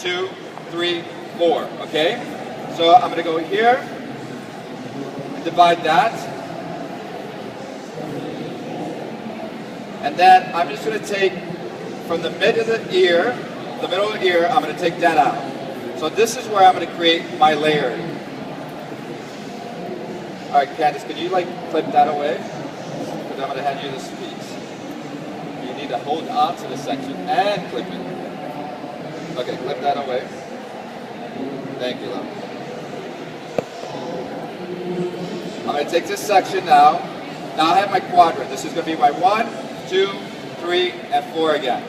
2, 3, 4, okay? So I'm gonna go here, and divide that. And then I'm just gonna take from the mid of the ear, the middle of the ear, I'm gonna take that out. So this is where I'm gonna create my layering. All right, Candice, could you like clip that away? Because I'm gonna hand you this piece. You need to hold on to this section and clip it. Okay, clip that away. Thank you, love. I'm gonna take this section now. Now I have my quadrant. This is gonna be my 1, 2, 3, and 4 again.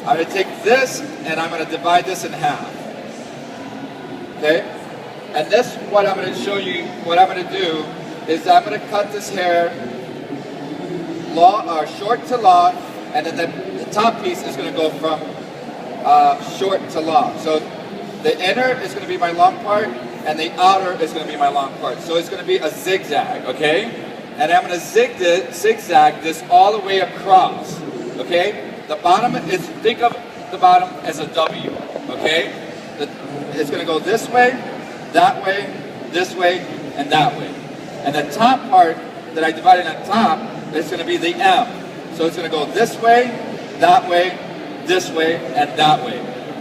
I'm gonna take this and I'm gonna divide this in half. Okay? And this, what I'm going to show you, what I'm going to do is I'm going to cut this hair long, short to long, and then the top piece is going to go from short to long. So the inner is going to be my long part, and the outer is going to be my long part. So it's going to be a zigzag, okay? And I'm going to zigzag this all the way across, okay? The bottom is, think of the bottom as a W, okay? It's going to go this way, that way, this way, and that way. And the top part that I divided on top is going to be the M. So it's going to go this way, and that way.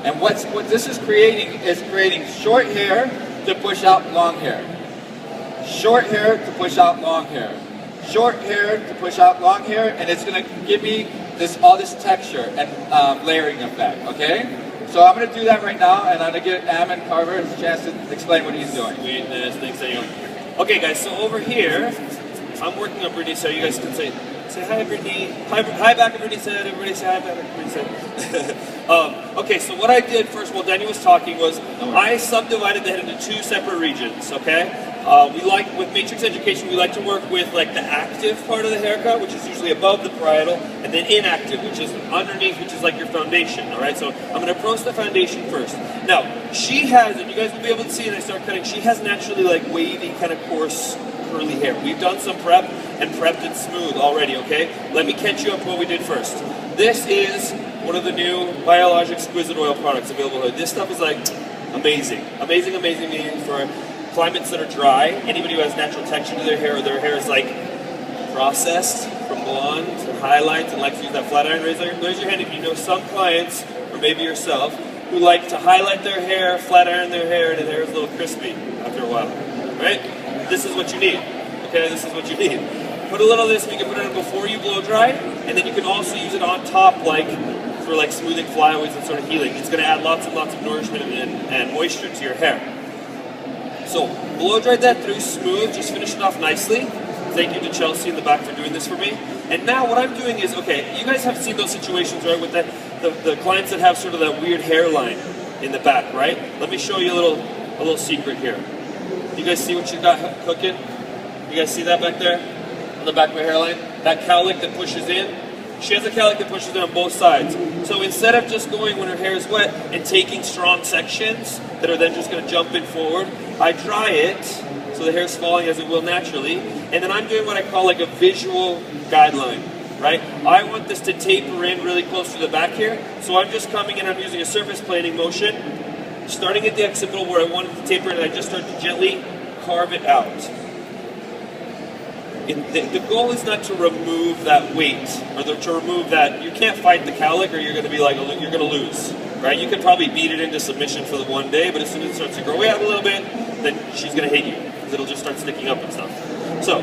And what this is creating short hair to push out long hair. Short hair to push out long hair. Short hair to push out long hair, and it's going to give me all this texture and layering effect, okay? So I'm going to do that right now, and I'm going to give Ammon Carver a chance to explain what he's doing. Sweetness, thanks Daniel. Okay guys, so over here, I'm working on Brittany, so you guys can say hi Brittany, hi back at Brittany's head, everybody say hi back at Brittany's head. Okay, so what I did first while Daniel was talking was, I subdivided the head into 2 separate regions, okay? With Matrix Education, we like to work with like the active part of the haircut, which is usually above the parietal, and then inactive, which is underneath, which is like your foundation, all right? So I'm going to approach the foundation first. Now, she has, and you guys will be able to see as I start cutting, she has naturally like wavy, kind of coarse, curly hair. We've done some prep and prepped it smooth already, okay? Let me catch you up to what we did first. This is one of the new Biologic Exquisite Oil products available here. This stuff is like amazing. Amazing, amazing, amazing for climates that are dry. Anybody who has natural texture to their hair, or their hair is like processed from blonde to highlights and likes to use that flat iron razor, raise your hand if you know some clients, or maybe yourself, who like to highlight their hair, flat iron their hair, and their hair is a little crispy after a while, right? This is what you need, okay? This is what you need. Put a little of this, you can put it on before you blow dry, and then you can also use it on top like for like smoothing flyaways and sort of healing. It's going to add lots and lots of nourishment and moisture to your hair. So, blow dried that through smooth, just finish it off nicely. Thank you to Chelsea in the back for doing this for me. And now what I'm doing is, okay, you guys have seen those situations, right, with the clients that have sort of that weird hairline in the back, right? Let me show you a little secret here. You guys see what you got cooking? You guys see that back there? On the back of my hairline? That cowlick that pushes in? She has a cowlick that pushes in on both sides. So instead of just going when her hair is wet and taking strong sections that are then just going to jump in forward, I dry it so the hair is falling as it will naturally, and then I'm doing what I call like a visual guideline, right? I want this to taper in really close to the back here, so I'm just coming in, I'm using a surface planing motion, starting at the occipital where I want it to taper, and I just start to gently carve it out. The goal is not to remove that weight, or to remove that. You can't fight the cowlick, or you're going to be like, you're going to lose, right? You could probably beat it into submission for the one day, but as soon as it starts to grow out a little bit, then she's going to hate you, because it'll just start sticking up and stuff. So,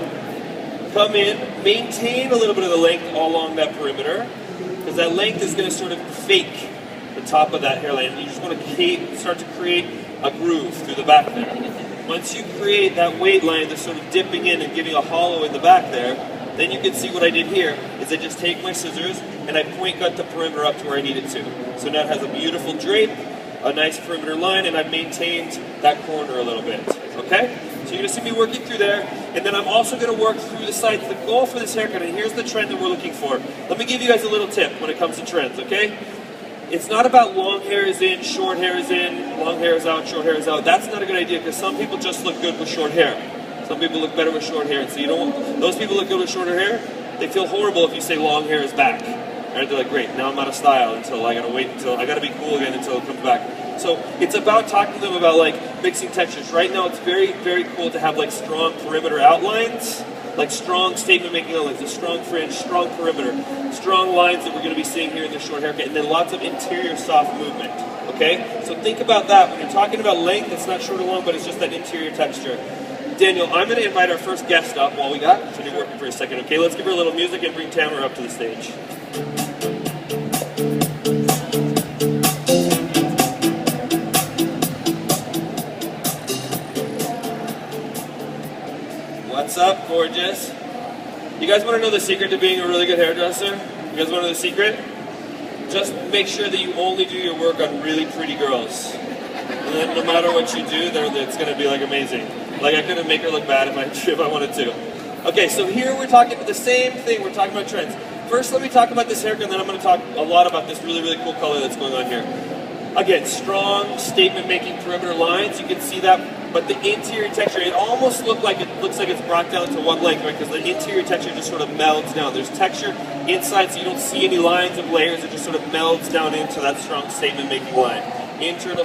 come in, maintain a little bit of the length all along that perimeter, because that length is going to sort of fake the top of that hairline. You just want to start to create a groove through the back there. Once you create that weight line that's sort of dipping in and giving a hollow in the back there, then you can see what I did here is I just take my scissors and I point cut the perimeter up to where I need it to. So now it has a beautiful drape, a nice perimeter line, and I've maintained that corner a little bit, okay? So you're gonna see me working through there, and then I'm also gonna work through the sides. The goal for this haircut, and here's the trend that we're looking for. Let me give you guys a little tip when it comes to trends, okay? It's not about long hair is in, short hair is in, long hair is out, short hair is out. That's not a good idea, because some people just look good with short hair. Some people look better with short hair. So you don't want, those people look good with shorter hair, they feel horrible if you say long hair is back. Right? They're like, great, now I'm out of style until I gotta wait until, I gotta be cool again until it comes back. So it's about talking to them about like mixing textures. Right now it's very, very cool to have like strong perimeter outlines, like strong statement making outlines, a strong fringe, strong perimeter, strong lines that we're going to be seeing here in this short haircut, and then lots of interior soft movement. Okay? So think about that. When you're talking about length, it's not short or long, but it's just that interior texture. Daniel, I'm going to invite our first guest up while we got continue working for a second. Okay, let's give her a little music and bring Tamara up to the stage. What's up, gorgeous? You guys want to know the secret to being a really good hairdresser? You guys want to know the secret? Just make sure that you only do your work on really pretty girls. And then no matter what you do, it's going to be like amazing. Like I couldn't make her look bad if I wanted to. Okay, so here we're talking about the same thing. We're talking about trends. First, let me talk about this haircut, and then I'm going to talk a lot about this really, really cool color that's going on here. Again, strong statement-making perimeter lines. You can see that, but the interior texture, it almost looks like it's brought down to one length, right? Because the interior texture just sort of melds down. There's texture inside, so you don't see any lines of layers. It just sort of melds down into that strong statement-making line. Internal